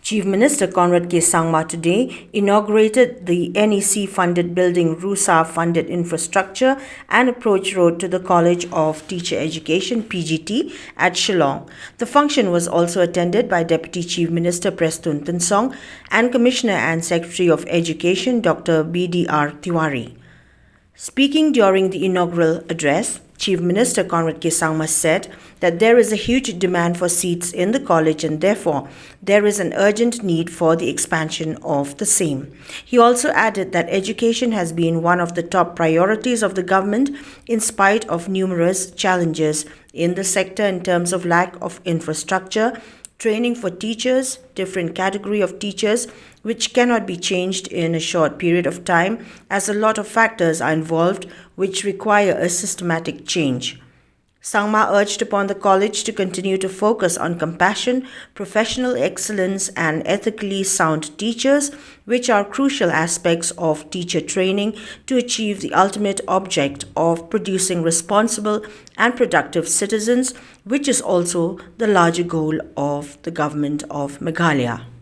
Chief Minister Conrad K Sangma today inaugurated the NEC-funded Building RUSA-funded infrastructure and approach road to the College of Teacher Education (PGT) at Shillong. The function was also attended by Deputy Chief Minister Prestone Tynsong and Commissioner and Secretary of Education Dr. BDR Tiwari. Speaking during the inaugural address, Chief Minister Conrad K Sangma said that there is a huge demand for seats in the college and therefore there is an urgent need for the expansion of the same. He also added that education has been one of the top priorities of the government in spite of numerous challenges in the sector in terms of lack of infrastructure, training for teachers, different category of teachers, which cannot be changed in a short period of time as a lot of factors are involved which require a systematic change. Sangma urged upon the college to continue to focus on compassion, professional excellence and ethically sound teachers, which are crucial aspects of teacher training to achieve the ultimate object of producing responsible and productive citizens, which is also the larger goal of the government of Meghalaya.